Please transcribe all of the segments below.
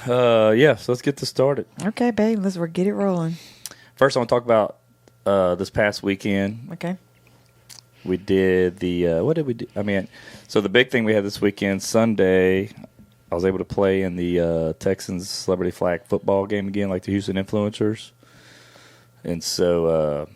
Yeah, so let's get this started. Okay, babe, let's get it rolling. First, I want to talk about this past weekend. Okay. We did what did we do? So the big thing we had this weekend, Sunday, I was able to play in the Texans celebrity flag football game again, like the Houston Influencers. And so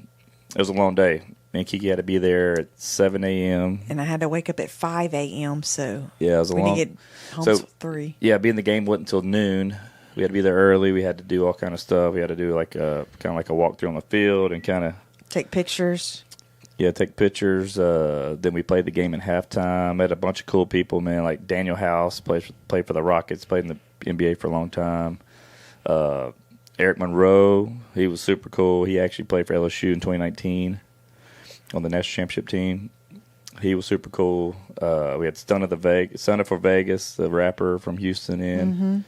it was a long day. Me and Kiki had to be there at 7 a.m. And I had to wake up at 5 a.m., so yeah, it was a we long. didn't get home till 3. Yeah, being the game wasn't until noon. We had to be there early. We had to do all kind of stuff. We had to do like kind of like a walkthrough on the field and kind of take pictures. Yeah, take pictures. Then we played the game in halftime. Met a bunch of cool people, man. Like Daniel House played for the Rockets, played in the NBA for a long time. Eric Monroe, he was super cool. He actually played for LSU in 2019 on the national championship team. He was super cool. We had Stunna for Vegas, the rapper from Houston in. Mm-hmm.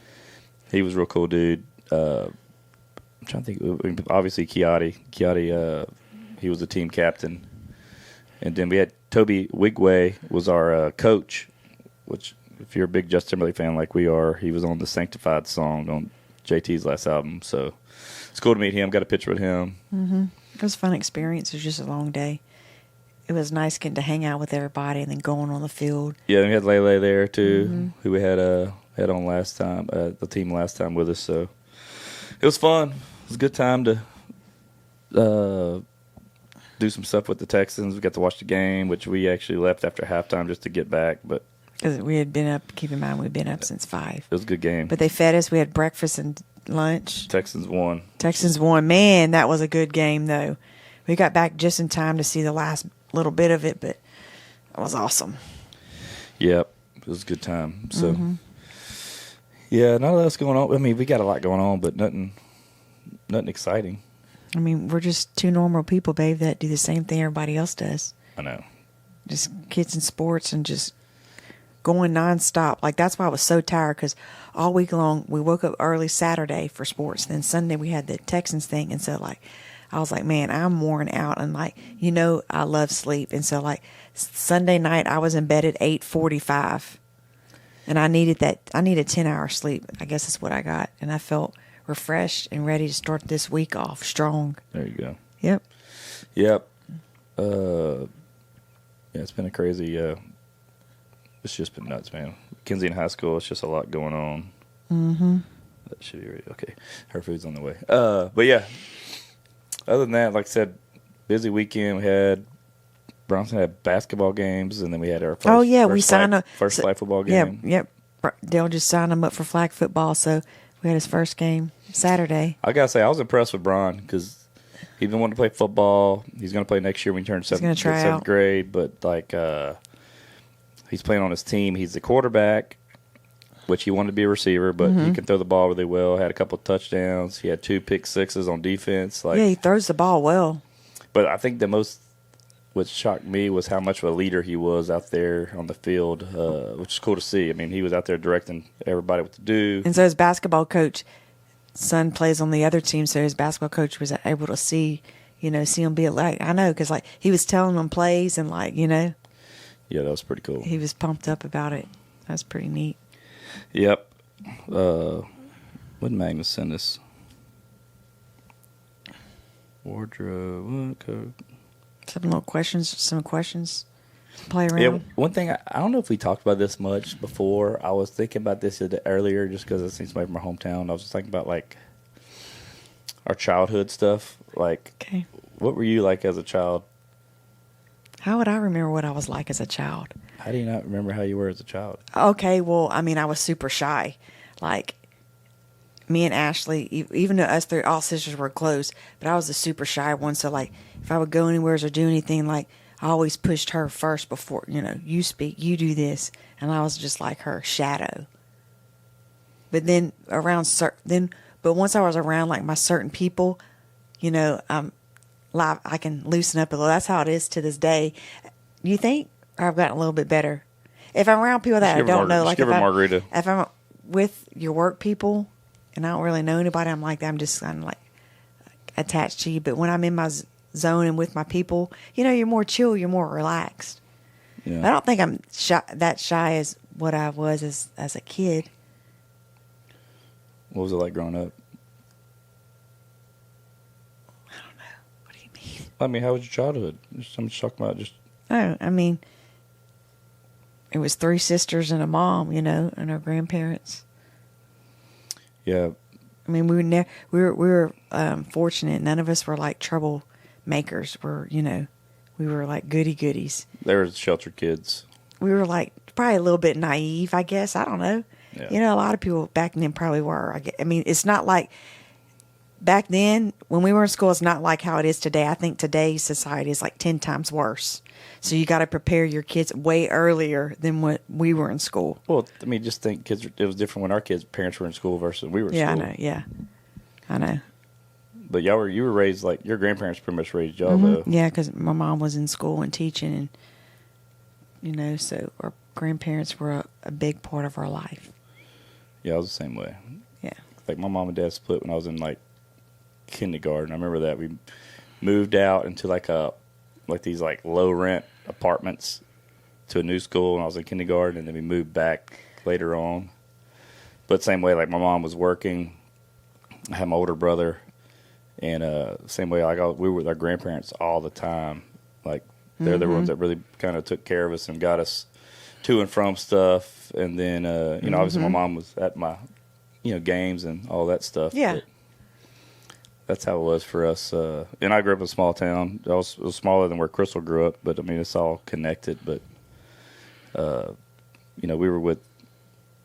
He was a real cool dude. I'm trying to think. Obviously, Kiati, he was the team captain. And then we had Toby Wigway was our coach, which if you're a big Justin Timberlake fan like we are, he was on the Sanctified song on JT's last album. So it's cool to meet him. Got a picture with him. Mm-hmm. It was a fun experience. It was just a long day. It was nice getting to hang out with everybody and then going on the field. Yeah, and we had Lele there too, who we had on last time, the team last time with us. So it was fun. It was a good time to do some stuff with the Texans. We got to watch the game, which we actually left after halftime just to get back. But because we had been up, keep in mind, we'd been up since 5. It was a good game. But they fed us. We had breakfast and lunch. Texans won. Man, that was a good game, though. We got back just in time to see the last little bit of it, but it was awesome. Yep, it was a good time. So, yeah, none of that's going on. I mean, we got a lot going on, but nothing exciting. I mean, we're just two normal people, babe, that do the same thing everybody else does. I know. Just kids in sports and just going nonstop. Like, that's why I was so tired, because all week long we woke up early Saturday for sports. Then Sunday we had the Texans thing. And so, like, I was like, man, I'm worn out. And, like, I love sleep. And so, like, Sunday night I was in bed at 8:45. And I needed 10 hours sleep. I guess that's what I got. And I felt refreshed and ready to start this week off strong. There you go. Yep. Yeah, it's been a crazy, it's just been nuts, man. Kinsey in high school, it's just a lot going on. Mm-hmm. That should be ready. Okay. Her food's on the way. But yeah, other than that, like I said, busy weekend. We had Bronson had basketball games, and then we had our first flag football game. Yep. Dale just signed him up for flag football, so we had his first game Saturday. I gotta say, I was impressed with Bron because he's been wanting to play football. He's going to play next year when he turns seventh grade. But like, he's playing on his team. He's the quarterback, which he wanted to be a receiver, but he can throw the ball really well. Had a couple of touchdowns. He had 2 pick sixes on defense. Like, yeah, he throws the ball well. But I think what shocked me was how much of a leader he was out there on the field, which is cool to see. I mean, he was out there directing everybody what to do. And so his basketball coach, son plays on the other team, so his basketball coach was able to see him be like, I know, because like he was telling them plays and like, Yeah, that was pretty cool. He was pumped up about it. That was pretty neat. Yep. What did Magnus send us? Wardrobe. Some questions to play around. Yeah, one thing, I don't know if we talked about this much before. I was thinking about this earlier just because it seems like my hometown. I was thinking about, like, our childhood stuff. Like, okay. What were you like as a child? How would I remember what I was like as a child? How do you not remember how you were as a child? Okay, well, I mean, I was super shy. Like, me and Ashley, even though us three, all sisters were close, but I was the super shy one. So, like, if I would go anywhere or do anything, like, I always pushed her first before, you speak, you do this. And I was just like her shadow. But then but once I was around, like, my certain people, I can loosen up a little. That's how it is to this day. You think? I've gotten a little bit better. If I'm around people that I don't know, like if I'm with your work people and I don't really know anybody, I'm like that. I'm just kind of like attached to you. But when I'm in my zone and with my people, you're more chill, you're more relaxed. Yeah. I don't think I'm that shy as what I was as a kid. What was it like growing up? I don't know. What do you mean? I mean, how was your childhood? I'm just talking about just. Oh, I mean, it was 3 sisters and a mom, and our grandparents. Yeah. I mean, we were fortunate. None of us were like troublemakers. We were like goody goodies. They were sheltered kids. We were like probably a little bit naive, I guess. I don't know. Yeah. A lot of people back then probably were. I mean, it's not like back then when we were in school. It's not like how it is today. I think today's society is like 10 times worse. So you got to prepare your kids way earlier than when we were in school. Well, I mean, just think kids. It was different when our parents were in school versus we were in Yeah, school. I know. Yeah, I know. But you were raised like your grandparents pretty much raised y'all though. Yeah, because my mom was in school and teaching, and so our grandparents were a big part of our life. Yeah, I was the same way. Yeah. Like my mom and dad split when I was in like kindergarten. I remember that we moved out into like these like low rent apartments to a new school when I was in kindergarten, and then we moved back later on. But same way, like my mom was working. I had my older brother, and same way, we were with our grandparents all the time. Like they're the ones that really kind of took care of us and got us to and from stuff. And then obviously my mom was at my games and all that stuff. Yeah. But that's how it was for us. And I grew up in a small town. It was smaller than where Crystal grew up, but I mean it's all connected. But we were with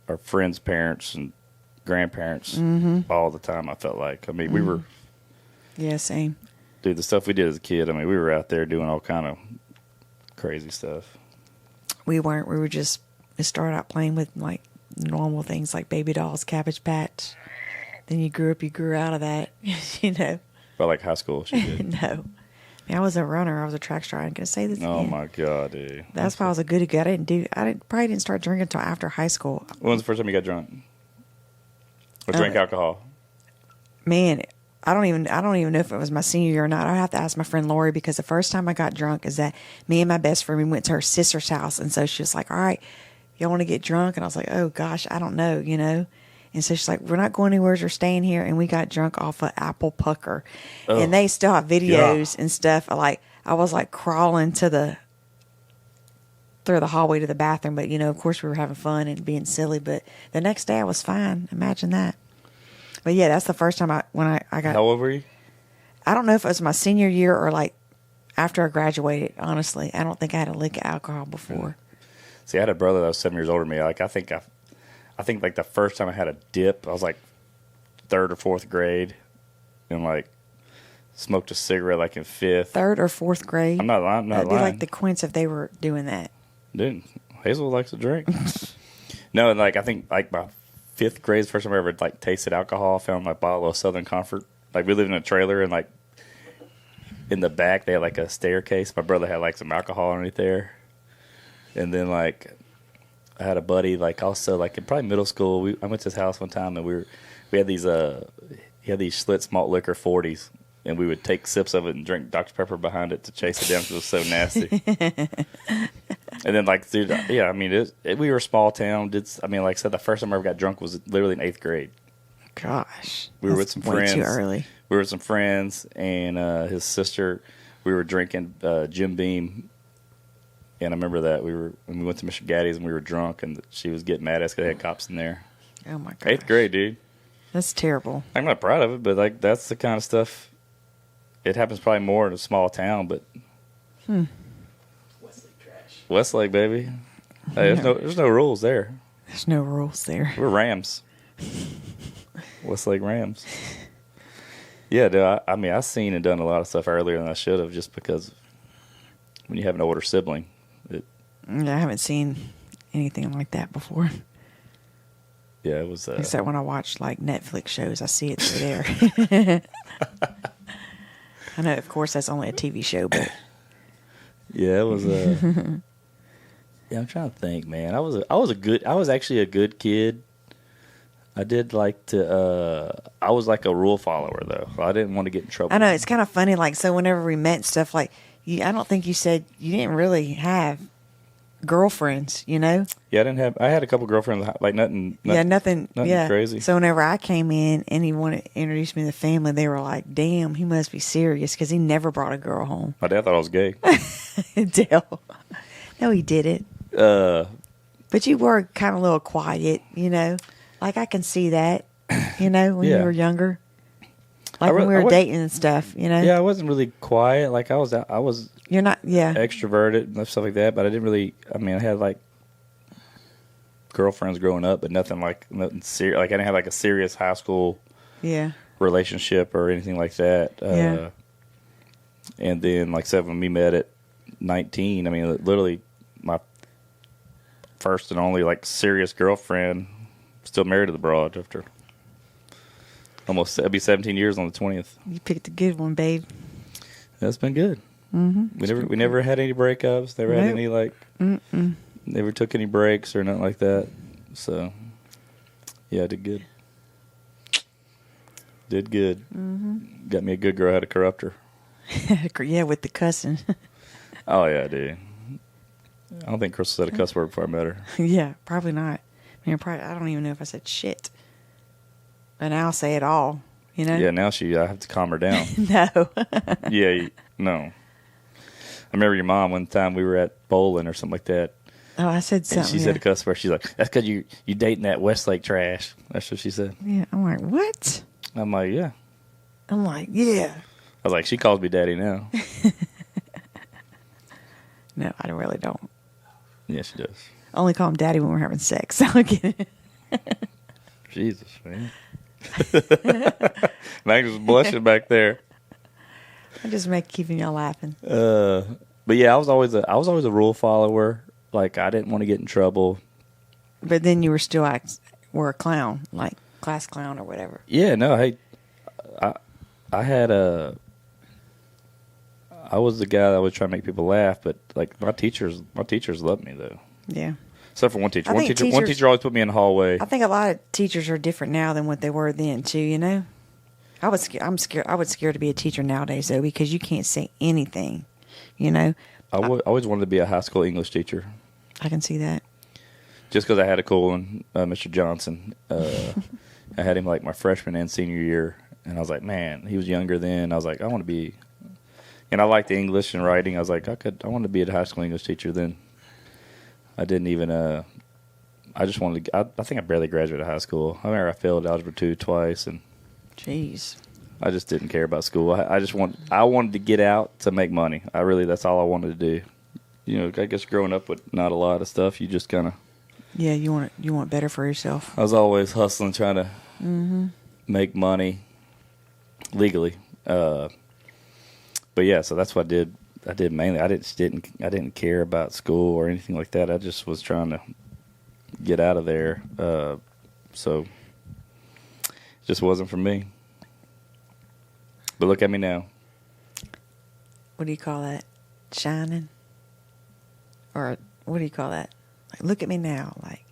our friends' parents and grandparents all the time. I felt like. I mean, we were. Yeah, same. Dude, the stuff we did as a kid. I mean, we were out there doing all kind of crazy stuff. We weren't. We started out playing with like normal things like baby dolls, Cabbage Patch. Then you grew out of that, But like high school, she did. No. I mean, I was a runner. I was a track star. I'm going to say this Oh again. my God, dude. That's why I was a goody good. I probably didn't start drinking until after high school. When was the first time you got drunk? Or drank alcohol? Man, I don't even know if it was my senior year or not. I'd have to ask my friend Lori, because the first time I got drunk is that me and my best friend, we went to her sister's house. And so she was like, all right, y'all want to get drunk? And I was like, oh gosh, I don't know, And so she's like, we're not going anywhere. We're staying here. And we got drunk off of apple pucker. Oh, and they still have videos and stuff. Like, I was like crawling through the hallway to the bathroom. But, of course we were having fun and being silly. But the next day I was fine. Imagine that. But yeah, that's the first time I got. How old were you? I don't know if it was my senior year or like after I graduated, honestly. I don't think I had a lick of alcohol before. See, I had a brother that was 7 years older than me. Like, I think like the first time I had a dip, I was like 3rd or 4th grade, and like smoked a cigarette like in 5th. 3rd or 4th grade? I'm not lying. That'd be like the Quints if they were doing that. Dude, Hazel likes to drink. No, and like I think like my 5th grade is the first time I ever like tasted alcohol. I found my bottle of Southern Comfort. Like we lived in a trailer, and like in the back they had like a staircase. My brother had like some alcohol underneath there, and then like I had a buddy like also like in probably middle school. I went to his house one time, and we had these he had these Schlitz malt liquor 40s, and we would take sips of it and drink Dr. Pepper behind it to chase it down because it was so nasty. And then like dude, yeah, I mean we were a small town. Like I said, the first time I ever got drunk was literally in 8th grade. Gosh, we were with some way friends. Too early. We were with some friends and his sister. We were drinking Jim Beam. And I remember that we went to Mr. Gaddy's and we were drunk, and she was getting mad at us because they had cops in there. Oh my god! 8th grade, dude. That's terrible. I'm not proud of it, but like that's the kind of stuff. It happens probably more in a small town, but Westlake trash. Westlake, baby. Hey, there's no rules there. There's no rules there. We're Rams. Westlake Rams. Yeah, dude. I mean, I've seen and done a lot of stuff earlier than I should have, just because when you have an older sibling. I haven't seen anything like that before. Yeah, it was. Except when I watch like Netflix shows, I see it through there. I know, of course, that's only a TV show, but yeah, it was. Yeah, I'm trying to think, man. I was actually a good kid. I did like to. I was like a rule follower though. I didn't want to get in trouble. I know it's kind of funny. Like, so whenever we met and stuff, like I don't think you said you didn't really have girlfriends, you know? Yeah, I had a couple girlfriends, like nothing Nothing crazy. So whenever I came in and he wanted to introduce me to the family, they were like, damn, he must be serious because he never brought a girl home. My dad thought I was gay. Dale. No, he didn't. But you were kind of a little quiet, you know? Like, I can see that, you know, when you were younger. Like when we were dating and stuff, you know? Yeah, I wasn't really quiet. Like, I was You're not, extroverted and stuff like that, but I didn't really, I mean, I had, like, girlfriends growing up, but nothing serious. Like, I didn't have, like, a serious high school relationship or anything like that. And then, like I said, when we met at 19, I mean, literally my first and only, like, serious girlfriend, still married to the broad after it'll be 17 years on the 20th. You picked a good one, babe. That's been good. Mm-hmm. We never had any breakups. Never had any, like, never took any breaks or nothing like that. So, yeah, I did good. Did good. Mm-hmm. Got me a good girl. Had to corrupt her. Yeah, with the cussing. Oh, yeah, dude. I don't think Crystal said a cuss word before I met her. Yeah, probably not. I mean, I don't even know if I said shit. But now I'll say it all, you know? Yeah, now I have to calm her down. No. Yeah, no. I remember your mom one time we were at bowling or something like that. Oh, I said something. And she said a cuss word. She's like, that's because you dating that Westlake trash. That's what she said. Yeah, I'm like, what? I'm like, yeah. I'm like, yeah. I was like, she calls me daddy now. No, I really don't. Yeah, she does. I only call him daddy when we're having sex. I don't get it. Jesus, man. Magnus was blushing back there. I just make keeping y'all laughing. But yeah, I was always a rule follower. Like, I didn't want to get in trouble. But then you were still were a clown, like class clown or whatever. Yeah, no, hey, I was the guy that was trying to make people laugh, but like my teachers loved me though. Yeah. Except for one teacher. One teacher always put me in the hallway. I think a lot of teachers are different now than what they were then too, you know? I'm scared. I would scare to be a teacher nowadays though, because you can't say anything, you know? I always wanted to be a high school English teacher. I can see that. Just because I had a cool one, Mr. Johnson. I had him like my freshman and senior year, and I was like, man, he was younger then. I was like, I want to be, and I liked the English and writing. I was like, I want to be a high school English teacher then. I didn't even, I just wanted to, I think I barely graduated high school. I remember I failed Algebra 2 twice, and jeez. I just didn't care about school. I wanted to get out to make money. That's all I wanted to do. You know, I guess growing up with not a lot of stuff, you just kind of. Yeah, you want better for yourself. I was always hustling, trying to make money legally. But yeah, so that's what I did mainly. I didn't care about school or anything like that. I just was trying to get out of there. So it just wasn't for me. But look at me now. What do you call that? Shining? Or what do you call that? Like, look at me now. Like,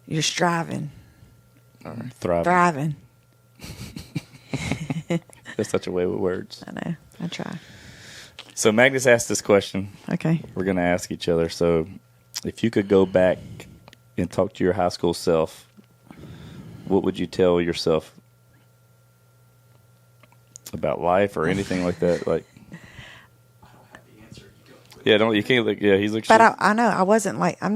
you're striving. Or thriving. That's such a way with words. I know. I try. So Magnus asked this question. Okay. We're going to ask each other. So if you could go back and talk to your high school self, what would you tell yourself about life or anything like that? Like, yeah, you can't look. Yeah, he's like. But I know I wasn't like I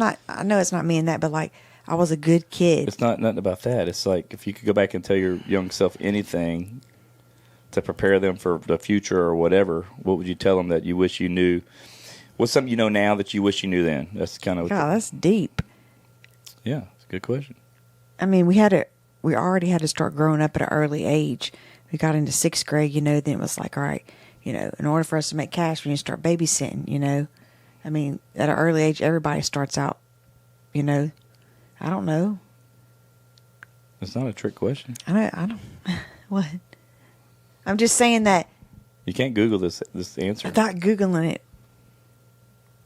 know it's not me and that, but like I was a good kid. It's not nothing about that. It's like if you could go back and tell your young self anything to prepare them for the future or whatever, what would you tell them that you wish you knew? What's something you know now that you wish you knew then? That's kind of. God, that's deep. Yeah, it's a good question. I mean, we already had to start growing up at an early age. We got into 6th grade, you know. Then it was like, all right. You know, in order for us to make cash, we need to start babysitting, you know. I mean, at an early age, everybody starts out, you know. I don't know. It's not a trick question. I don't. What? I'm just saying that. You can't Google this answer. I'm not Googling it.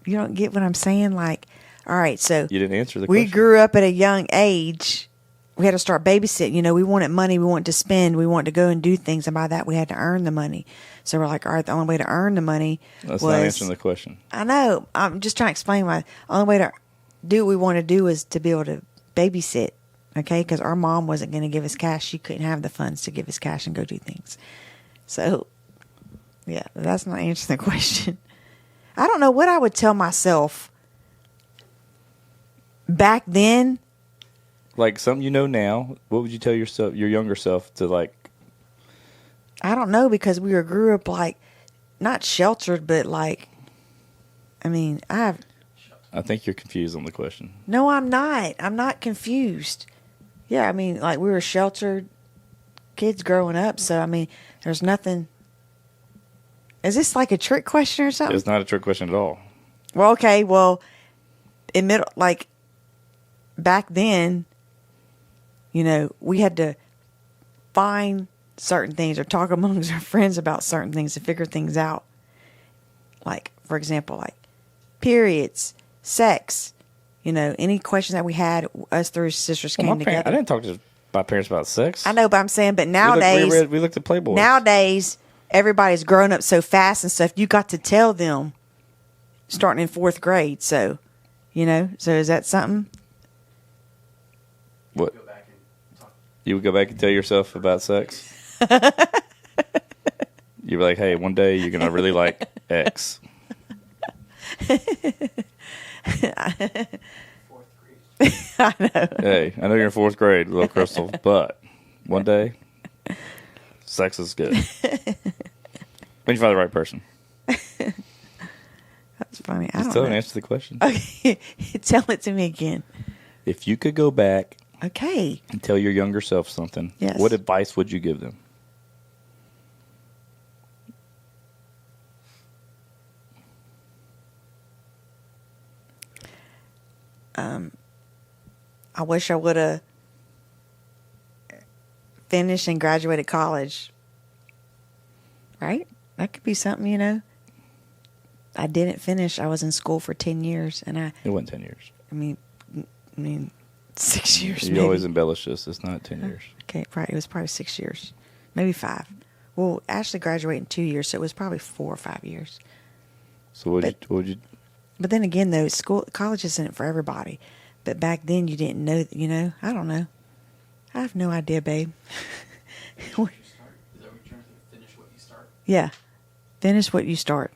You don't get what I'm saying? Like, all right, so. You didn't answer the question. We grew up at a young age. we had to start babysitting. You know, we wanted money, we wanted to spend, we wanted to go and do things, and by that we had to earn the money. So we're like, all right, the only way to earn the money That's not answering the question. I know. I'm just trying to explain why. The only way to do what we want to do is to be able to babysit, okay? Because our mom wasn't going to give us cash. She couldn't have the funds to give us cash and go do things. So, yeah, that's not answering the question. I don't know what I would tell myself back then. Like something you know now, what would you tell yourself, your younger self, to like? I don't know, because we grew up like not sheltered, but like, I mean, I think you're confused on the question. No, I'm not. I'm not confused. Yeah, I mean, like we were sheltered kids growing up, so I mean, there's nothing. Is this like a trick question or something? It's not a trick question at all. Well, okay, well, like back then, you know, we had to find certain things or talk amongst our friends about certain things to figure things out. Like, for example, like periods, sex, you know, any questions that we had, us three sisters came together. I didn't talk to my parents about sex. I know, but I'm saying, but nowadays, we looked at Playboy. Nowadays, everybody's grown up so fast and stuff. You got to tell them starting in 4th grade. So, you know, so is that something? What? You would go back and tell yourself about sex? You'd be like, hey, one day you're going to really like X. I know. Hey, I know you're in 4th grade, little Crystal, but one day, sex is good. When you find the right person. That's funny. I don't Still know. an answer to the question. Okay, tell it to me again. If you could go back Okay. and tell your younger self something, Yes. what advice would you give them? I wish I would have finished and graduated college. Right? That could be something, you know. I didn't finish. I was in school for 10 years, and It wasn't 10 years. I mean, 6 years. You maybe. always embellish this. It's not 10 years. Okay, right. It was probably 6 years, maybe 5. Well, Ashley graduated in 2 years, so it was probably 4 or 5 years. So what would you? But then again, though, college isn't for everybody. But back then, you didn't know. You know, I don't know. I have no idea, babe. Is that what you're trying to finish what you start? Yeah, finish what you start.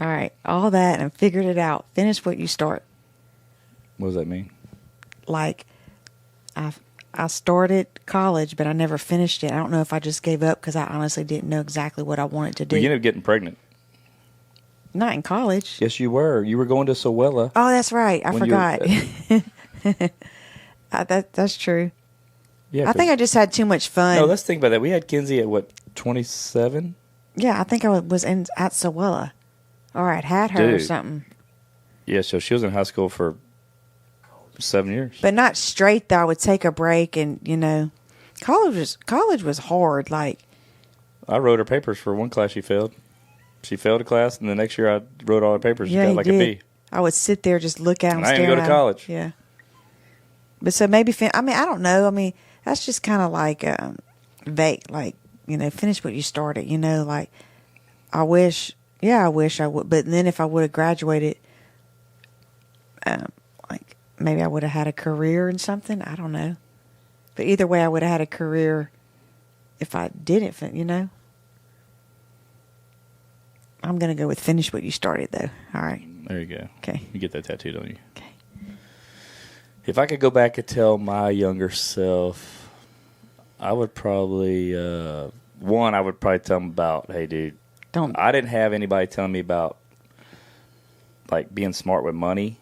All right, all that and figured it out. Finish what you start. What does that mean? Like, I started college, but I never finished it. I don't know if I just gave up because I honestly didn't know exactly what I wanted to do. You ended up getting pregnant. Not in college. Yes, you were. You were going to Sowella. Oh, that's right. I When you forgot. That's true. Yeah, I think I just had too much fun. No, let's think about that. We had Kinsey at what, 27? Yeah, I think I was at Sowella. Or I'd had her or Dude. something. Yeah, so she was in high school for 7 years. But not straight, though. I would take a break and, you know, college was hard. Like, I wrote her papers for one class she failed. She failed a class, and the next year I wrote all her papers. yeah, She got you like did. a B. I would sit there, just look at them, And I didn't stare go to at 'em. college. Yeah. But so maybe, I mean, I don't know. I mean, that's just kind of like vague. Like, you know, finish what you started. You know, like, I wish I would. But then if I would have graduated, like, maybe I would have had a career in something. I don't know. But either way, I would have had a career if I didn't, you know. I'm going to go with finish what you started, though. All right. There you go. Okay. You get that tattooed on you. Okay. If I could go back and tell my younger self, I would probably, I would probably tell him about, hey, dude, I didn't have anybody telling me about, like, being smart with money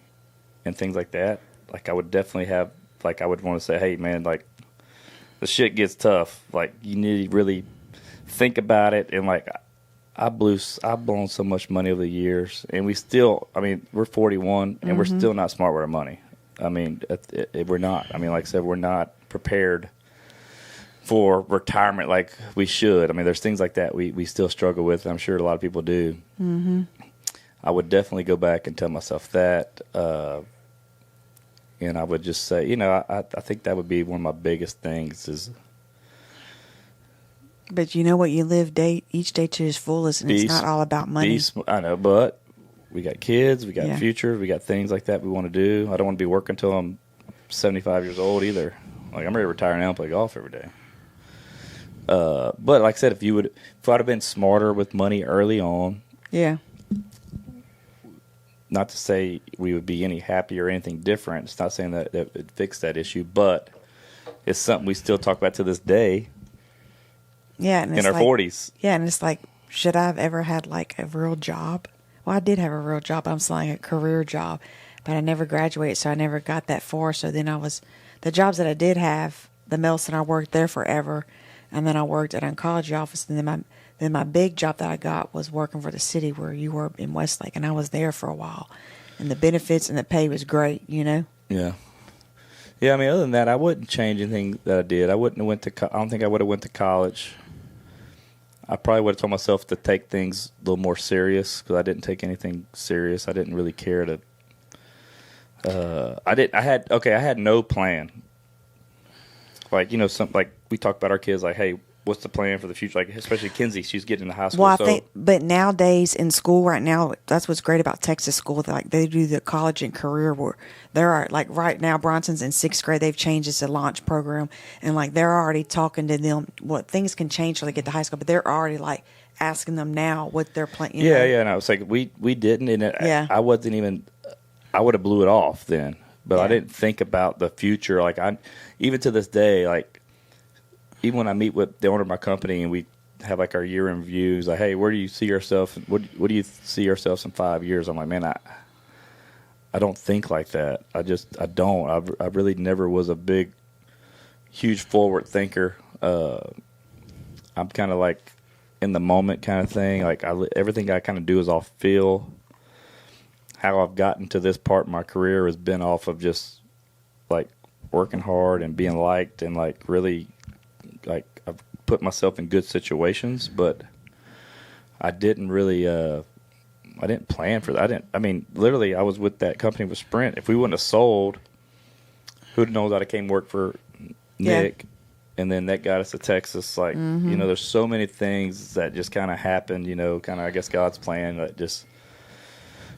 and things like that. Like, I would definitely have, like, I would want to say, hey, man, like, the shit gets tough. Like, you need to really think about it. And, like, I've blown so much money over the years. And we still, I mean, we're 41, and we're still not smart with our money. I mean, we're not. I mean, like I said, we're not prepared for retirement like we should. I mean, there's things like that we still struggle with. I'm sure a lot of people do. Mm-hmm. I would definitely go back and tell myself that. And I would just say, I think that would be one of my biggest things is But you know what? You live each day to its fullest, and it's not all about money. I know, but we got kids, we got Yeah. future, we got things like that we want to do. I don't want to be working until I'm 75 years old either. Like, I'm ready to retire now and play golf every day. But like I said, if I'd have been smarter with money early on, Yeah. not to say we would be any happier or anything different. It's not saying that it fixed that issue, but it's something we still talk about to this day. Yeah, and in our 40s. Yeah, and it's like, should I have ever had like a real job? Well, I did have a real job. I'm saying a career job, but I never graduated, so I never got that far. So then the jobs that I did have, the mail center, I worked there forever, and then I worked at an oncology office, and then my big job that I got was working for the city where you were in Westlake, and I was there for a while, and the benefits and the pay was great, Yeah. Yeah, I mean, other than that, I wouldn't change anything that I did. I don't think I would have went to college. I probably would have told myself to take things a little more serious because I didn't take anything serious. I didn't really care to. I had no plan. Like, like we talk about our kids, like, hey, what's the plan for the future? Like, especially Kinsey, she's getting into high school. Well, I think, but nowadays in school right now, that's what's great about Texas school. Like, they do the college and career where there are, like, right now, Bronson's in 6th grade. They've changed this to launch program. And, like, they're already talking to them. What things can change till they get to high school, but they're already, like, asking them now what they're planning. Yeah. No, it's like we didn't. And I wasn't even, I would have blew it off then. But I didn't think about the future. Like, even to this day, like, even when I meet with the owner of my company and we have like our year in reviews, like, hey, where do you see yourself? What do you see yourselves in 5 years? I'm like, man, I don't think like that. I don't. I really never was a huge forward thinker. I'm kind of like in the moment kind of thing. Like everything I kind of do is off feel. How I've gotten to this part in my career has been off of just like working hard and being liked and like really. Like I've put myself in good situations, but I didn't really. I didn't plan for that. Literally, I was with that company with Sprint. If we wouldn't have sold, who'd knows that I came work for Nick, and then that got us to Texas. Like there's so many things that just kind of happened. Kind of I guess God's plan that just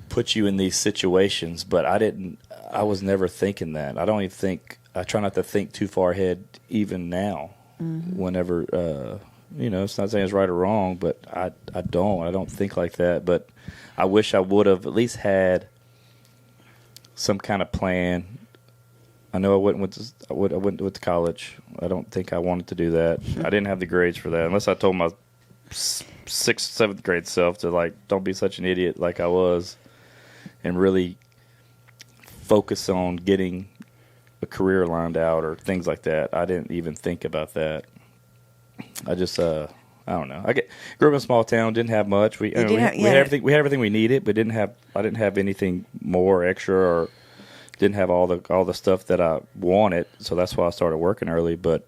put you in these situations. But I was never thinking that. I don't even think. I try not to think too far ahead, even now. Whenever it's not saying it's right or wrong, but I don't think like that. But I wish I would have at least had some kind of plan. I know I went to college. I don't think I wanted to do that. I didn't have the grades for that, unless I told my 6th, 7th grade self to like don't be such an idiot like I was, and really focus on getting a career lined out or things like that. I didn't even think about that. I just I don't know. Grew up in a small town, didn't have much. We had everything we needed, but I didn't have anything more extra or didn't have all the stuff that I wanted. So that's why I started working early, but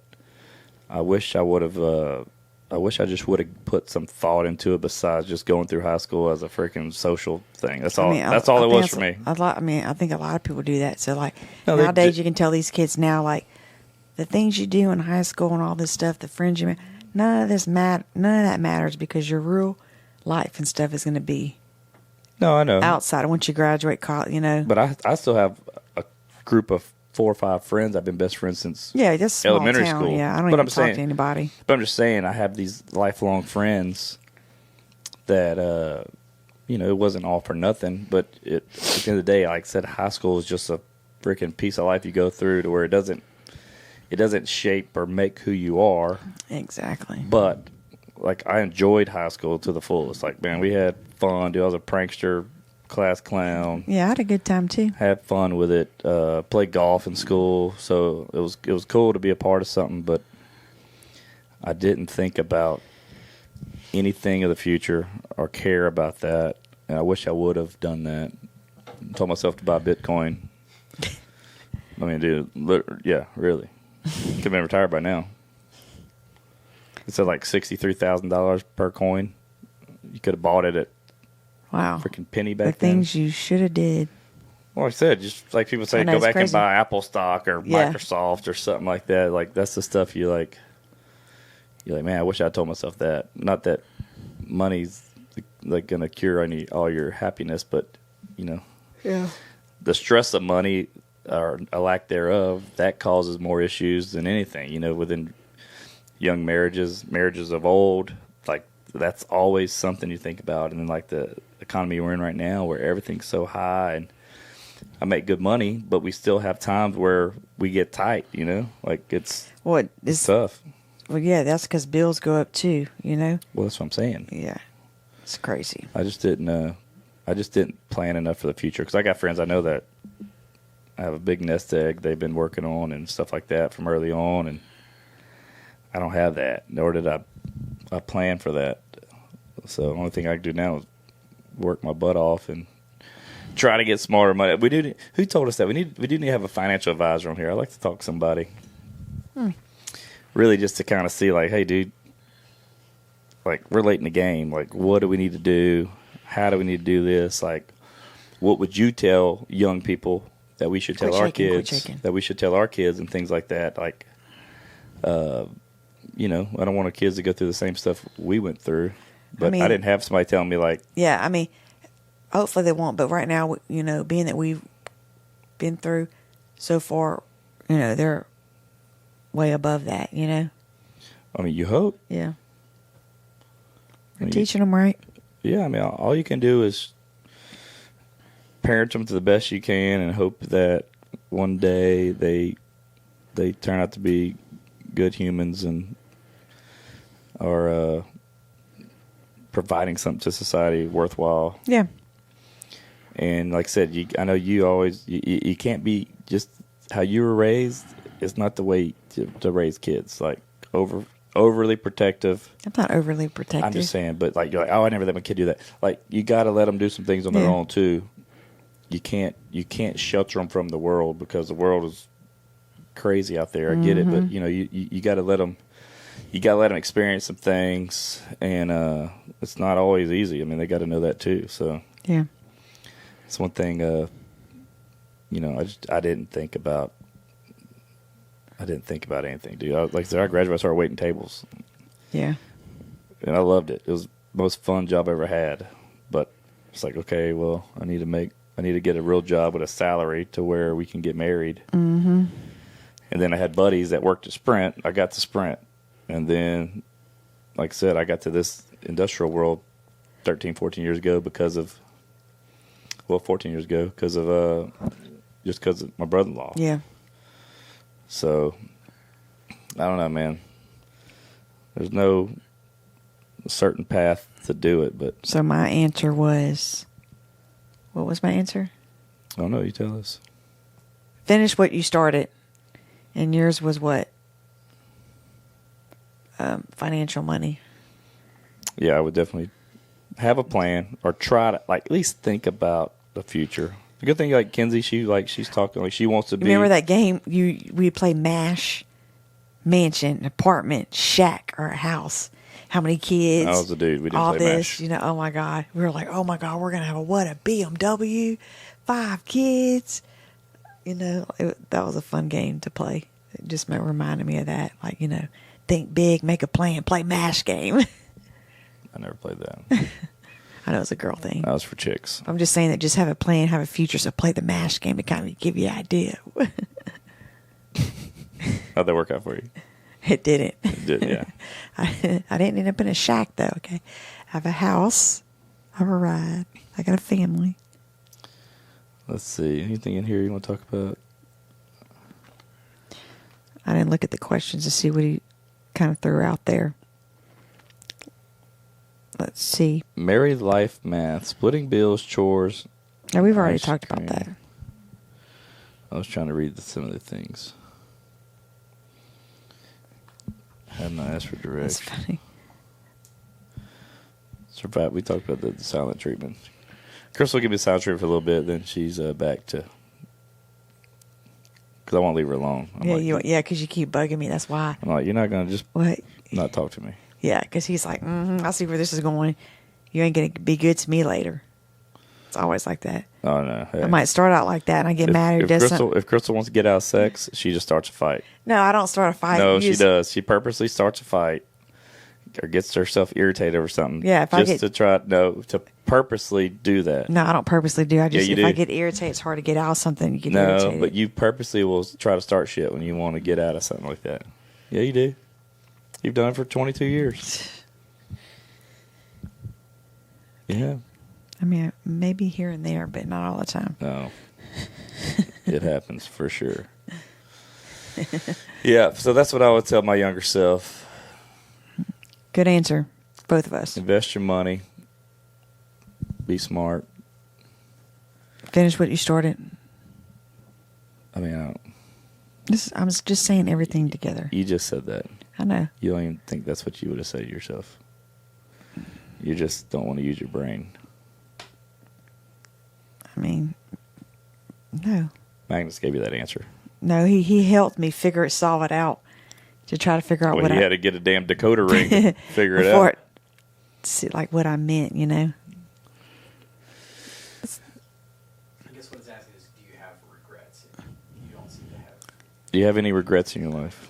I wish I would have I wish I just would have put some thought into it besides just going through high school as a freaking social thing. That's all. That's all it was for me. I think a lot of people do that. So like nowadays, you can tell these kids now, like the things you do in high school and all this stuff, the friends you make, none of that matters because your real life and stuff is going to be. No, I know. Outside once you graduate college, But I still have a group of 4 or 5 friends. I've been best friends since just elementary town. school. Yeah, I don't even talk to anybody. But I'm just saying, I have these lifelong friends that it wasn't all for nothing. But at the end of the day, like I said, high school is just a freaking piece of life you go through to where it doesn't shape or make who you are. Exactly. But like I enjoyed high school to the fullest. Like, man, we had fun. Dude, I was a prankster, class clown. Yeah, I had a good time too. Had fun with it. Played golf in school, so it was cool to be a part of something. But I didn't think about anything of the future or care about that. And I wish I would have done that. I told myself to buy Bitcoin. I mean, dude, yeah, really. Could have been retired by now. It's at like $63,000 per coin. You could have bought it at freaking penny back then. The things you should have did. Well, like I said, just like people say, I know, go it's back crazy. and buy Apple stock or Yeah. Microsoft or something like that. Like that's the stuff you're like, man, I wish I told myself that. Not that money's like gonna cure all your happiness, but Yeah. the stress of money or a lack thereof that causes more issues than anything. Within young marriages of old, like that's always something you think about. And then like the economy we're in right now, where everything's so high, and I make good money, but we still have times where we get tight. Like it's tough. Well, yeah, that's because bills go up too. Well, that's what I'm saying. Yeah, it's crazy. I just didn't plan enough for the future, because I got friends I know that have a big nest egg they've been working on and stuff like that from early on, and I don't have that, nor did I plan for that. So the only thing I can do now is work my butt off and try to get smarter money. Who told us that? We do need to have a financial advisor on here. I'd like to talk to somebody. Really just to kind of see, like, hey, dude, like, we're late in the game. Like, what do we need to do? How do we need to do this? Like, what would you tell young people that we should tell our kids? That we should tell our kids and things like that. Like, I don't want our kids to go through the same stuff we went through. But I didn't have somebody telling me, like... Yeah, I mean, hopefully they won't. But right now, being that we've been through so far, they're way above that, I mean, you hope. Yeah. We're teaching them right. Yeah, I mean, all you can do is parent them to the best you can and hope that one day they turn out to be good humans and are providing something to society worthwhile. Yeah. And like I said, I know you always you can't be just how you were raised. It's not the way to raise kids. Like overly protective. I'm not overly protective. I'm just saying, but like you're like, oh, I never let my kid do that. Like you got to let them do some things on their own too. You can't shelter them from the world, because the world is crazy out there. I get it, but you got to let them. You got to let them experience some things, and it's not always easy. I mean, they got to know that too. So yeah, it's one thing. I didn't think about. I didn't think about anything, dude. Like I said, I graduated, I started waiting tables. Yeah. And I loved it. It was the most fun job I ever had. But it's like, okay, well, I need to get a real job with a salary to where we can get married. Mm-hmm. And then I had buddies that worked at Sprint. I got to Sprint. And then, like I said, I got to this industrial world 13, 14 years ago because of 14 years ago because of my brother-in-law. Yeah. So, I don't know, man. There's no certain path to do it, but... So my answer was... What was my answer? I don't know. You tell us. Finish what you started. And yours was what? Financial money. Yeah, I would definitely have a plan or try to, like, at least think about the future. The good thing, like Kenzie, she's talking, like she wants to be... Remember that game we play MASH? Mansion, apartment, shack, or a house. How many kids? I was a dude. We didn't all play this, MASH. oh my God. We were like, oh my God, we're going to have a BMW, 5 kids. That was a fun game to play. It just reminded me of that. Like, think big, make a plan, play MASH game. I never played that. I know it's a girl thing. That was for chicks. I'm just saying that just have a plan, have a future, so play the MASH game to kind of give you an idea. How'd that work out for you? It didn't. It did, yeah. I didn't end up in a shack, though, okay? I have a house. I have a ride. I got a family. Let's see. Anything in here you want to talk about? I didn't look at the questions to see what he kind of threw out there. Let's see. Married life math, splitting bills, chores. No, we've already ice talked about cream. that. I was trying to read some of the things. Had not asked for That's direction. funny. Survive. We talked about the silent treatment. Chris will give me a silent treatment for a little bit, then she's back to... Because I won't leave her alone. Because you keep bugging me. That's why. I'm like, you're not going to just What? not talk to me. Yeah, because he's like, I see where this is going. You ain't going to be good to me later. It's always like that. Oh no! Hey. I might start out like that, and I get mad or does something. If Crystal wants to get out of sex, she just starts a fight. No, I don't start a fight. No, she does. She purposely starts a fight or gets herself irritated over something. Yeah, if I get to purposely do that. No, I don't purposely do. I just you if do. I get irritated, it's hard to get out of something. You get No, irritated. but you purposely will try to start shit when you want to get out of something like that. Yeah, you do. You've done it for 22 years. Yeah. I mean, maybe here and there, but not all the time. No. It happens for sure. Yeah, so that's what I would tell my younger self. Good answer, both of us. Invest your money. Be smart. Finish what you started. I mean, I'm just saying everything together. you just said that. I know. You don't even think that's what you would have said to yourself. You just don't want to use your brain. I mean, no. Magnus gave you that answer. No, he helped me solve it out to try to figure out Well, what he I had to get a damn decoder ring to figure it before out. See, like what I meant, you know. I guess what it's asking is, do you have regrets? You don't seem to have. Do you have any regrets in your life?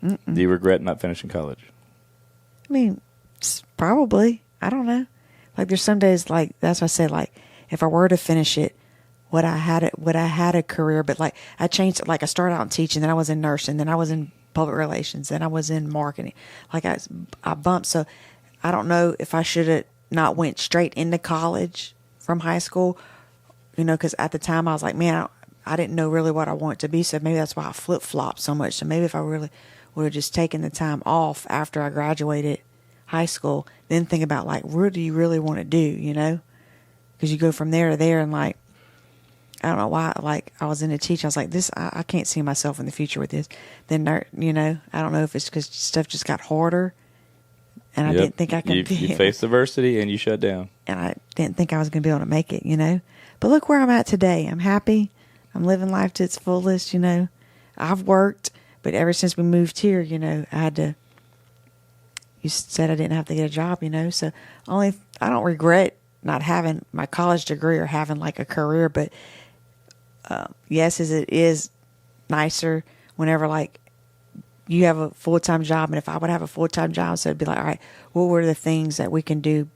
Mm-mm. Do you regret not finishing college? I mean, probably. I don't know. Like there's some days like that's what I said. Like if I were to finish it, would I had a career? But like I changed it. Like I started out in teaching, then I was in nursing, then I was in public relations, then I was in marketing. Like I bumped. So I don't know if I should have not went straight into college from high school. You know, because at the time I was like, man, I didn't know really what I wanted to be. So maybe that's why I flip flopped so much. So maybe if I really would have just taken the time off after I graduated high school, then think about like, what do you really want to do, you know? Because you go from there to there and like, I don't know why, like I was in a teach, I was like, I can't see myself in the future with this. Then, you know, I don't know if it's because stuff just got harder and I didn't think I could You faced adversity and you shut down. And I didn't think I was going to be able to make it, you know? But look where I'm at today. I'm happy. I'm living life to its fullest, you know? I've worked, but ever since we moved here, you know, you said I didn't have to get a job, you know? So I don't regret not having my college degree or having like a career, but yes, it is nicer whenever like you have a full-time job. And if I would have a full-time job, so it'd be like, all right, what were the things that we can do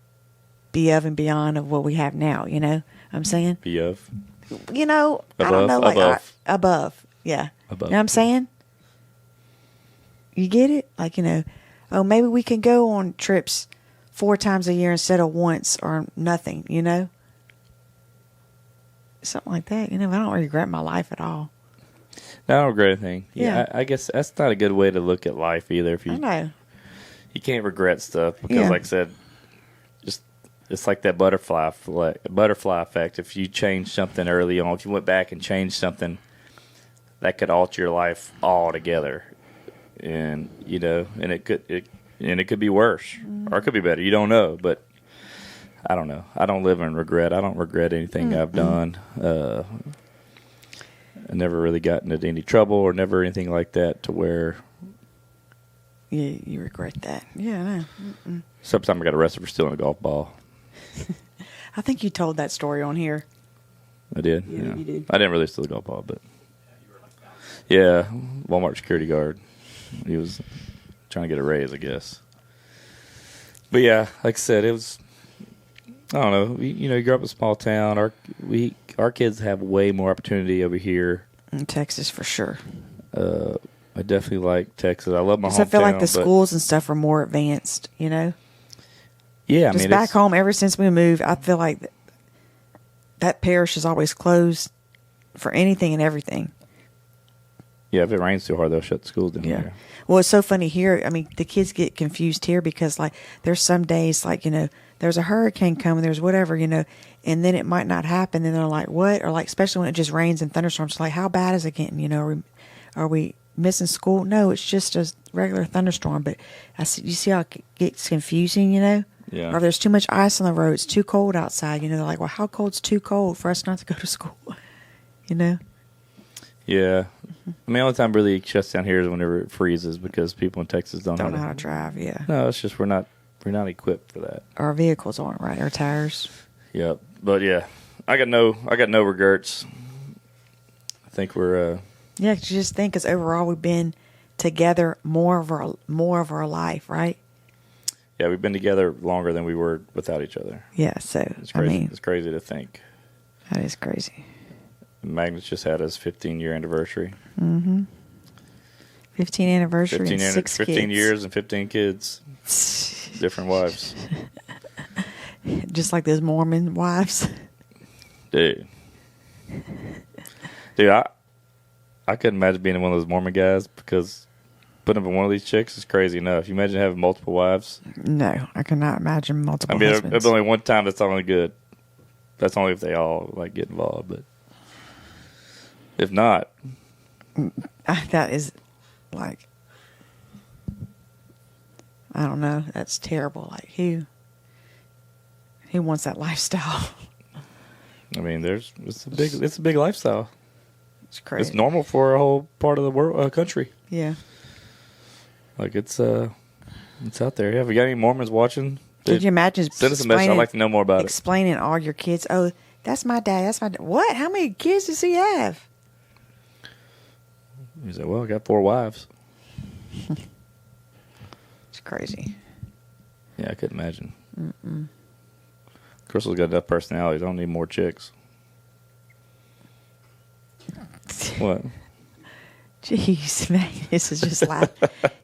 be of and beyond of what we have now, you know? I'm saying? Be of. You know, Above, I don't know, like above. Yeah. Above. You know what I'm saying? You get it? Like, you know, oh, maybe we can go on trips 4 times a year instead of once or nothing, you know? Something like that. You know, I don't regret my life at all. No, I don't regret anything. Yeah. I guess that's not a good way to look at life either. If I know. You can't regret stuff because, Yeah. like I said, just it's like that butterfly effect. If you change something early on, if you went back and changed something, that could alter your life altogether. And you know, and it could be worse or it could be better. You don't know, but I don't know. I don't live in regret. I don't regret anything I've done. I never really got into any trouble or never anything like that to where. Yeah, you regret that. Yeah, I know. Mm-mm. Sometimes I got arrested for stealing a golf ball. I think you told that story on here. I did. Yeah, you did. I didn't really steal a golf ball, but yeah, Walmart security guard. He was trying to get a raise, I guess. But yeah, like I said, it was. I don't know. You grew up in a small town. Our kids have way more opportunity over here. In Texas, for sure. I definitely like Texas. I love my hometown. I feel like the schools and stuff are more advanced, you know? Yeah, Just back home, ever since we moved, I feel like that parish is always closed for anything and everything. Yeah, if it rains too hard, they'll shut the schools down. Yeah. There. Well, it's so funny here. I mean, the kids get confused here because, like, there's some days, like, you know, there's a hurricane coming, there's whatever, you know, and then it might not happen. And they're like, what? Or, like, especially when it just rains and thunderstorms, like, how bad is it getting? You know, are we missing school? No, it's just a regular thunderstorm. But you see how it gets confusing, you know? Yeah. Or there's too much ice on the road. It's too cold outside. You know, they're like, well, how cold's too cold for us not to go to school? You know? Yeah. I mean, the only time really it shuts down here is whenever it freezes because people in Texas don't know how to drive, yeah. No, it's just we're not equipped for that. Our vehicles aren't right, our tires. Yep. But yeah, I got no regrets. I think we're Yeah, 'cause you just think, because overall we've been together more of our life, right? yeah, we've been together longer than we were without each other. Yeah, so It's crazy. I mean, It's crazy to think. that is crazy. Magnus just had his 15-year anniversary. 15th anniversary 15, and 6 15 kids. years and 15 kids. Different wives. Just like those Mormon wives. Dude, I couldn't imagine being one of those Mormon guys, because putting up with one of these chicks is crazy enough. You imagine having multiple wives? No, I cannot imagine multiple I mean, husbands. there's only one time that's only good. That's only if they all like get involved. But if not, That is like, I don't know. That's terrible. Like, who wants that lifestyle? I mean, it's a big lifestyle. It's crazy. It's normal for a whole part of the world, country. Yeah. Like it's out there. Yeah, if you got any Mormons watching, Could you imagine? Send us a message. I'd like to know more about it. Explaining all your kids. Oh, that's my dad. That's my dad. What? How many kids does he have? He said, "Well, I got 4 wives." It's crazy. Yeah, I couldn't imagine. Crystal's got enough personality. Don't need more chicks. What? Jeez, man, this is just like,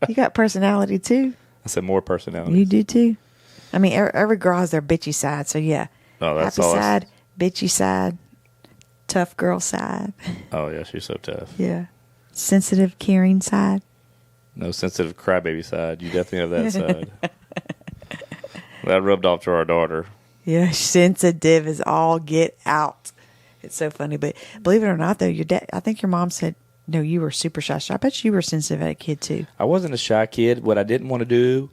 you got personality too. I said more personality. You do too. I mean, every girl has their bitchy side. So yeah, Oh, that's happy all. side, bitchy side, tough girl side. Oh yeah, she's so tough. Yeah, sensitive, caring side. No sensitive crybaby side. You definitely have that side. That rubbed off to our daughter. Yeah, sensitive is all get out. It's so funny, but believe it or not, though, your dad. I think your mom said, no, you were super shy. I bet you were sensitive as a kid too. I wasn't a shy kid. What I didn't want to do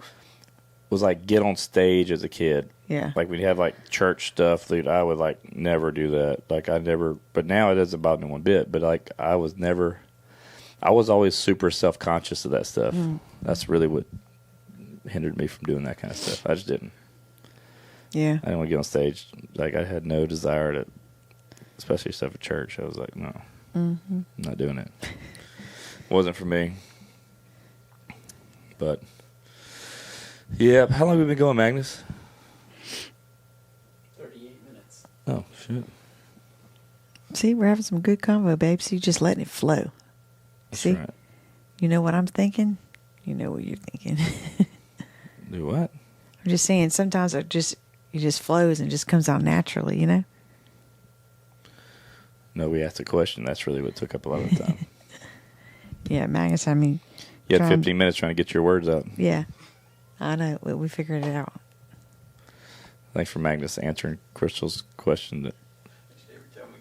was like get on stage as a kid. Yeah. Like we'd have like church stuff, dude. I would like never do that. Like I never. But now it doesn't bother me one bit. But like I was always super self-conscious of that stuff. That's really what hindered me from doing that kind of stuff. I just didn't. Yeah. I didn't want to get on stage. Like I had no desire to, especially stuff at church. I was like, no, I'm not doing it. It wasn't for me. But yeah, how long have we been going, Magnus? 38 minutes. Oh shit. See, we're having some good convo, babe. So you're just letting it flow. That's See, right. you know what I'm thinking. You know what you're thinking. Do what? I'm just saying. Sometimes it just flows and just comes out naturally. You know. No, we asked a question. That's really what took up a lot of the time. Yeah, Magnus. I mean, You had 15 minutes trying to get your words out. Yeah, I know. We figured it out. Thanks for Magnus answering Crystal's question. Every time we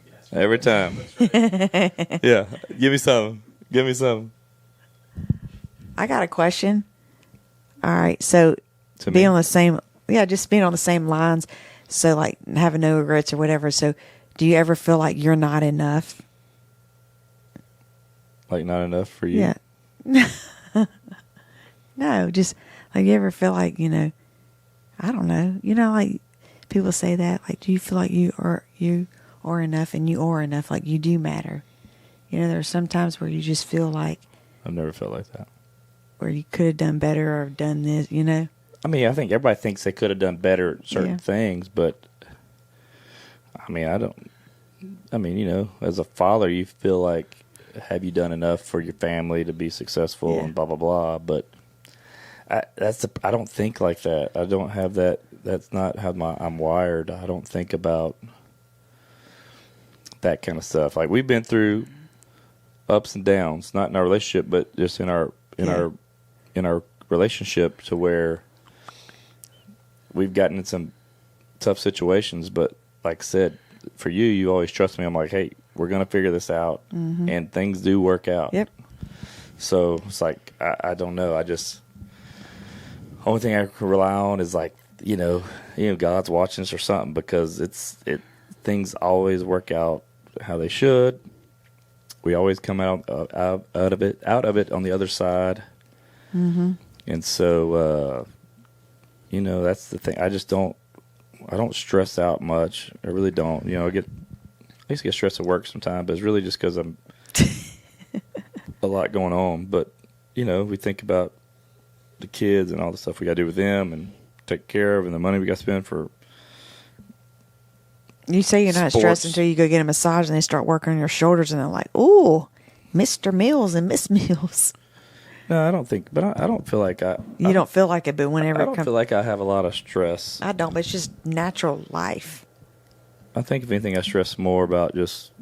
can ask. Every time. Yeah. Give me some. Give me some. I got a question. All right, so To being me? on the same, just being on the same lines. So like having no regrets or whatever. So do you ever feel like you're not enough? Like not enough for you? Yeah. No, just like you ever feel like, I don't know, like people say that, like, do you feel like you are enough and you are enough, like you do matter? There are some times where you just feel like I've never felt like that. where you could have done better or done this, I mean, I think everybody thinks they could have done better at certain things, but I mean, as a father, you feel like, have you done enough for your family to be successful and blah, blah, blah. But I don't think like that. I don't have that. That's not how I'm wired. I don't think about that kind of stuff. Like we've been through ups and downs, not in our relationship, but just in our relationship, to where we've gotten in some tough situations. But like I said, for you always trust me. I'm like, hey, we're going to figure this out. And things do work out. Yep. So it's like, I don't know. Only thing I can rely on is like, God's watching us or something, because things always work out how they should. We always come out of it on the other side. And so, that's the thing. I just don't I don't stress out much. I really don't. You know, I used to get stressed at work sometimes, but it's really just because I'm a lot going on. But, you know, we think about the kids and all the stuff we got to do with them and take care of, and the money we got to spend for. You say you're not Sports. stressed until you go get a massage and they start working on your shoulders and they're like, ooh, Mr. Mills and Miss Mills. No, I don't think, but I don't feel like You don't feel like it, but whenever I it don't comes. feel like I have a lot of stress. I don't, but it's just natural life. I think if anything, I stress more about just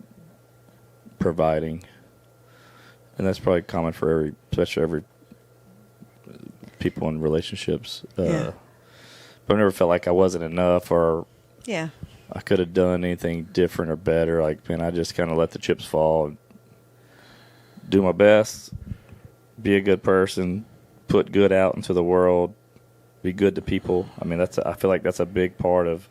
providing, and that's probably common for especially every people in relationships. Yeah. But I never felt like I wasn't enough, or Yeah. I could have done anything different or better. Like, man, I just kind of let the chips fall and do my best, be a good person, put good out into the world, be good to people. I mean, I feel like that's a big part of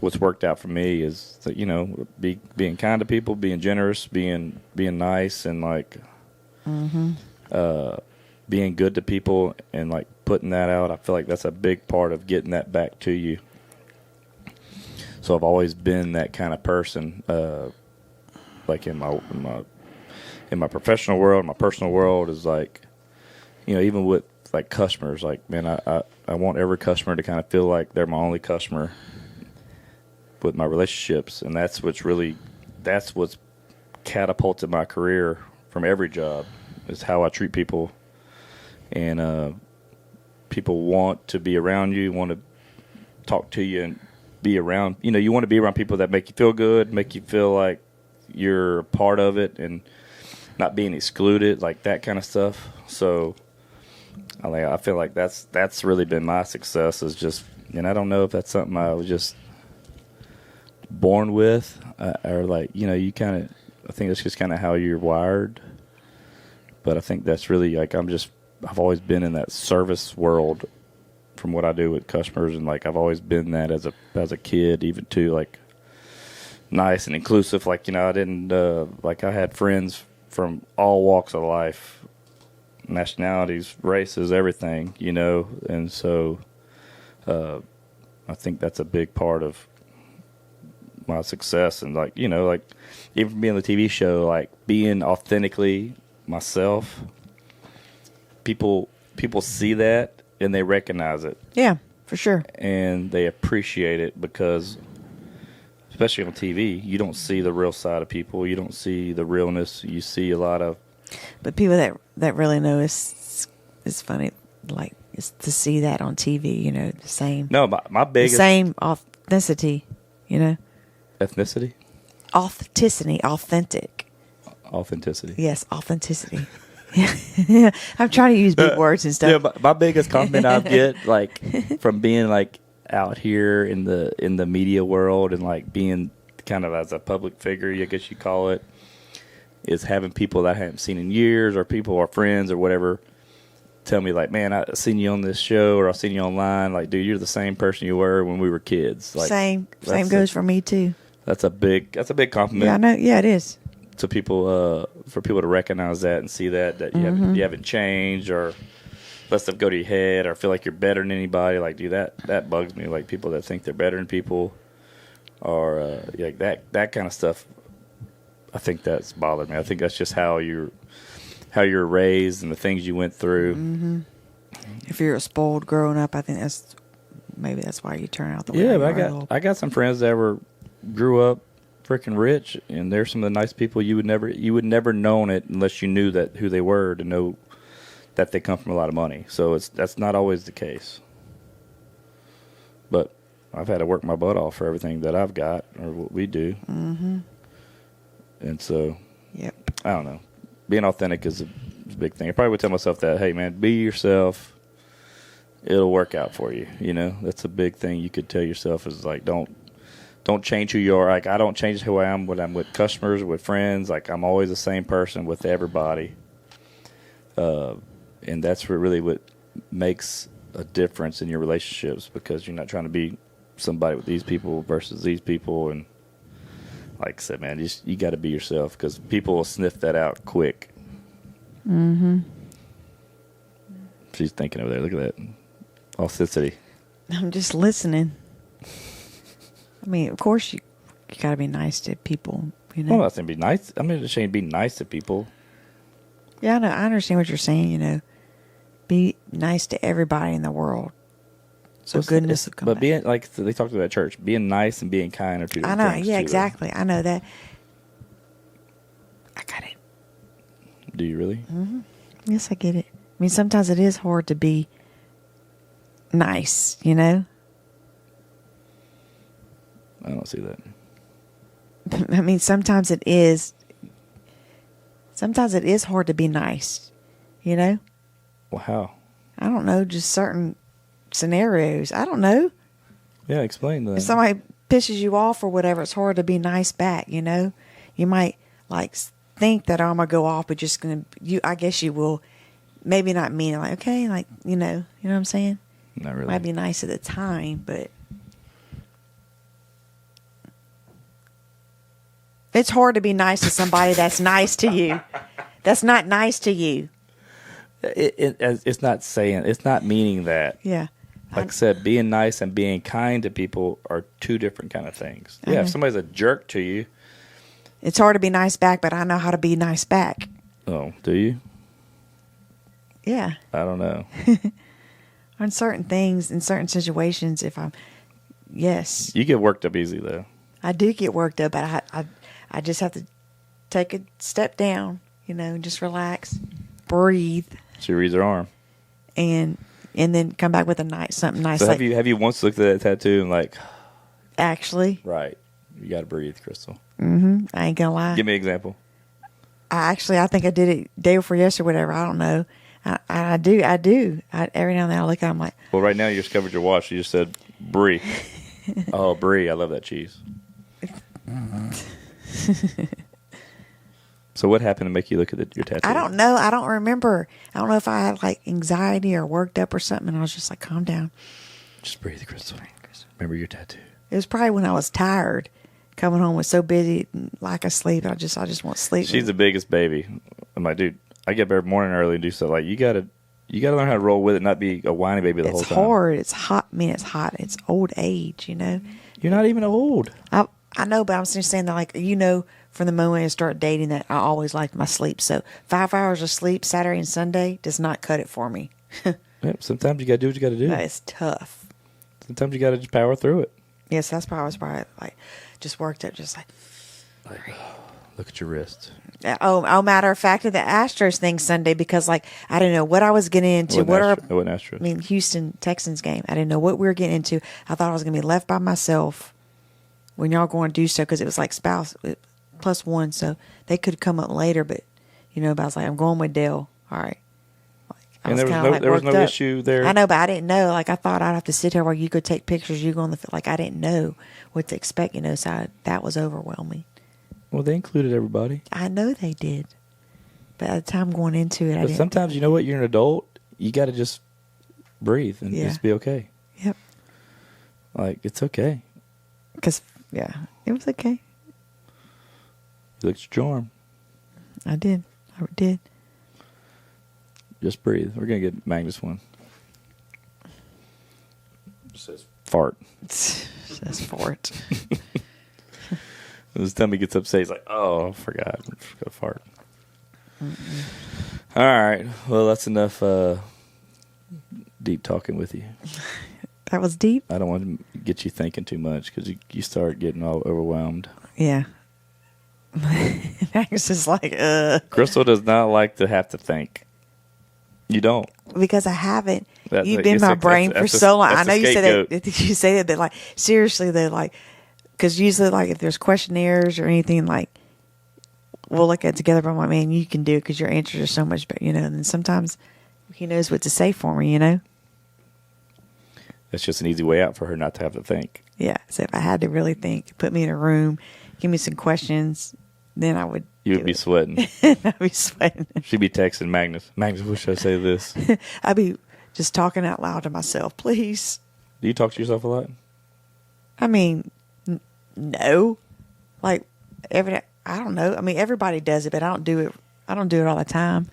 what's worked out for me is that, you know, being kind to people, being generous, being nice, and like being good to people, and like putting that out. I feel like that's a big part of getting that back to you. So I've always been that kind of person, like in my professional world, my personal world is like, you know, even with like customers, like, man, I want every customer to kind of feel like they're my only customer with my relationships. And that's what's catapulted my career from every job, is how I treat people. And people want to be around you, want to talk to you and be around, you know, you want to be around people that make you feel good, make you feel like you're a part of it and not being excluded, like that kind of stuff. So I feel like that's really been my success, is just, and I don't know if that's something I was just born with, or like, you know, you kind of, I think that's just kind of how you're wired. But I think that's really like, I've always been in that service world from what I do with customers, and like I've always been that as a kid, even too, like nice and inclusive. Like, you know, I didn't like, I had friends from all walks of life, nationalities, races, everything, you know. And so I think that's a big part of my success. And like, you know, like even from being on the TV show, like being authentically myself, people see that and they recognize it. Yeah, for sure. And they appreciate it, because especially on TV, you don't see the real side of people. You don't see the realness. You see a lot of. But people that really know is funny, like, is to see that on TV, you know, the same. No, my biggest. The same authenticity, you know. Ethnicity? Authenticity, authentic. Authenticity. Yes, authenticity. Yeah, I'm trying to use big words and stuff. Yeah, my biggest compliment I get, like, from being like out here in the media world and like being kind of as a public figure, I guess you call it, is having people that I haven't seen in years, or people or friends or whatever, tell me like, man, I seen you on this show, or I seen you online. Like, dude, you're the same person you were when we were kids. Like, same goes for me too. That's a big compliment. Yeah, I know. Yeah, it is. To people, for people to recognize that and see that you haven't changed, or let stuff go to your head, or feel like you're better than anybody. Like, dude, that bugs me. Like, people that think they're better than people, or like that kind of stuff. I think that's bothered me. I think that's just how you're raised and the things you went through. Mm-hmm. If you're spoiled growing up, I think maybe that's why you turn out the way you are. I got some friends that grew up freaking rich, and they're some of the nice people you would never known it unless you knew that who they were, to know that they come from a lot of money. So that's not always the case. But I've had to work my butt off for everything that I've got, or what we do. Mm-hmm. And so, yep. I don't know. Being authentic is a big thing. I probably would tell myself that, hey, man, be yourself. It'll work out for you. You know, that's a big thing you could tell yourself, is like, don't change who you are. Like, I don't change who I am when I'm with customers, with friends. Like, I'm always the same person with everybody. And that's really what makes a difference in your relationships, because you're not trying to be somebody with these people versus these people. And like I said, man, you got to be yourself, because people will sniff that out quick. Mm-hmm. She's thinking over there. Look at that. Authenticity. I'm just listening. I mean, of course you got to be nice to people, you know. Well, I think be nice. I'm not ashamed to be nice to people. Yeah, I know. I understand what you're saying, you know. Be nice to everybody in the world. So goodness will come But back. being, like they talked about at church, being nice and being kind are two different I know. things. Yeah, too, exactly. I know that. I got it. Do you really? Mm-hmm. Yes, I get it. I mean, sometimes it is hard to be nice, you know? I don't see that. I mean, sometimes it is hard to be nice, you know? Well, how? I don't know, just certain scenarios. I don't know. Yeah, explain that. If somebody pisses you off or whatever, it's hard to be nice back, you know? You might, like, think that I'm going to go off, but just going to, I guess you will, maybe not mean it, like, okay, like, you know what I'm saying? Not really. Might be nice at the time, but it's hard to be nice to somebody that's nice to you. That's not nice to you. It's not saying, it's not meaning that. Yeah. Like I said, being nice and being kind to people are two different kind of things. I Yeah, know. if somebody's a jerk to you. It's hard to be nice back, but I know how to be nice back. Oh, do you? Yeah. I don't know. On certain things, in certain situations, yes. You get worked up easy, though. I do get worked up, but I just have to take a step down, you know, just relax, breathe, She reads her arm. and then come back with something nice. So like, have you once looked at that tattoo and like, actually, right, you got to breathe, Crystal. I ain't gonna lie. Give me an example. I think I did it day before yesterday, whatever. I don't know. I do. Every now and then I look at it, I'm like, Well, right now you just covered your watch. You just said brie. Oh, brie. I love that cheese. So what happened to make you look at your tattoo? I don't know. I don't remember. I don't know if I had like anxiety or worked up or something. And I was just like, calm down. Just breathe, Crystal. Remember your tattoo. It was probably when I was tired. Coming home was so busy, lack of sleep. I just want sleep. She's the biggest baby. I'm like, dude, I get up every morning early and do stuff. Like, you gotta learn how to roll with it, not be a whiny baby the whole time. It's hard. It's hot. I mean, it's hot. It's old age, you know. You're not even old. I know, but I'm just saying that, like, you know, from the moment I start dating, that I always liked my sleep. So 5 hours of sleep Saturday and Sunday does not cut it for me. Yep, sometimes you gotta do what you gotta do. That is tough. Sometimes you gotta just power through it. Yes, that's why I was probably like just worked up, just like. Look at your wrist. Oh, matter of fact, of the Astros thing Sunday, because like I didn't know what I was getting into. It wasn't Astros. I mean, Houston Texans game. I didn't know what we were getting into. I thought I was going to be left by myself when y'all going to do so, because it was like spouse +1, so they could come up later. But but I was like, I'm going with Dale. All right. And there was no issue there. I know, but I didn't know. Like, I thought I'd have to sit here while you could take pictures. You go on the like, I didn't know what to expect. So that was overwhelming. Well, they included everybody. I know they did, but at the time going into it, I didn't. Sometimes you know what? You're an adult. You got to just breathe and Yeah. just be okay. Yep. Like, it's okay. Because it was okay. You looked at your arm. I did. Just breathe. We're gonna get Magnus one. It says fart. Says fart. This time he gets upset, he's like, "Oh, I forgot. I'm just gonna fart." All right. Well, that's enough deep talking with you. That was deep. I don't want to get you thinking too much because you start getting all overwhelmed. Yeah. Max is like, Crystal does not like to have to think. You don't. because I haven't. You've You've been my brain for so long. I know you said that. You say that, but like seriously, though, like because usually, like if there's questionnaires or anything, like we'll look at it together. But I'm like, man, you can do it because your answers are so much better, And then sometimes he knows what to say for me, That's just an easy way out for her not to have to think. Yeah. So if I had to really think, put me in a room, give me some questions, then I would. You would be sweating. I'd be sweating. She'd be texting Magnus. Magnus, what should I say to this? I'd be just talking out loud to myself, please. Do you talk to yourself a lot? I mean, no. Like I don't know. I mean, everybody does it, but I don't do it. I don't do it all the time.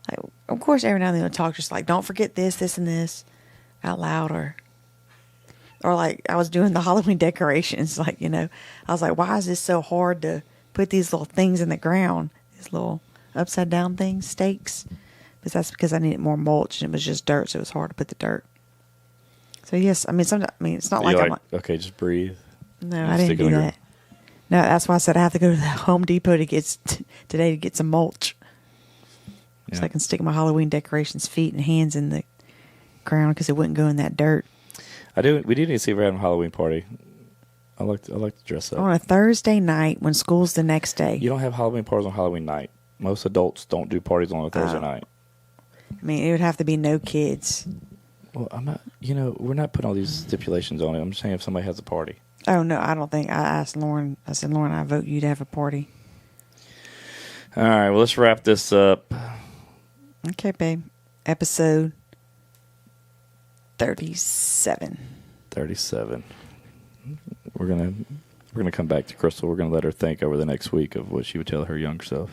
Like, of course, every now and then I'll talk, just like, don't forget this, this, and this, out loud, or Or like I was doing the Halloween decorations, like, I was like, why is this so hard to put these little things in the ground? These little upside down things, stakes. But that's because I needed more mulch and it was just dirt, so it was hard to put the dirt. So yes, sometimes, it's not like I'm okay, just breathe. No, I didn't do that. No, that's why I said I have to go to the Home Depot to get today to get some mulch. So I can stick my Halloween decorations, feet and hands in the ground because it wouldn't go in that dirt. We do need to see if we're having a Halloween party. I like to dress up On a Thursday night when school's the next day. You don't have Halloween parties on Halloween night. Most adults don't do parties on a Thursday night. I mean, it would have to be no kids. Well, I'm not. We're not putting all these stipulations on it. I'm just saying if somebody has a party. Oh no, I don't think. I asked Lauren. I said, Lauren, I vote you to have a party. All right. Well, let's wrap this up. Okay, babe. Episode 37. 37. We're gonna come back to Crystal. We're gonna let her think over the next week of what she would tell her younger self.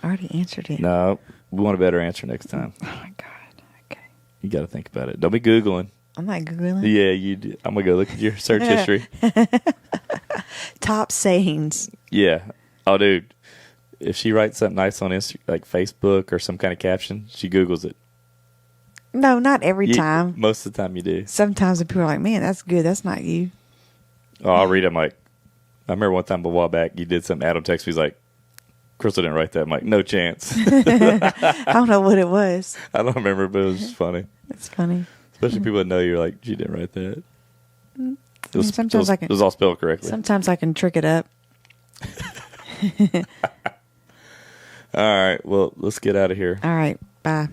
I already answered it. No, we want a better answer next time. Oh my God. Okay. You got to think about it. Don't be Googling. I'm not Googling. Yeah, you do. I'm gonna go look at your search history. Top sayings. Yeah. Oh, dude. If she writes something nice on like Facebook or some kind of caption, she Googles it. No, not every time. Most of the time you do. Sometimes the people are like, man, that's good. That's not you. Oh, I'll read them like, I remember one time a while back, you did something, Adam texted me, he's like, Crystal didn't write that. I'm like, no chance. I don't know what it was. I don't remember, but it was just funny. It's funny. Especially people that know you're like, she didn't write that. It was all spelled correctly. Sometimes I can trick it up. All right. Well, let's get out of here. All right. Bye.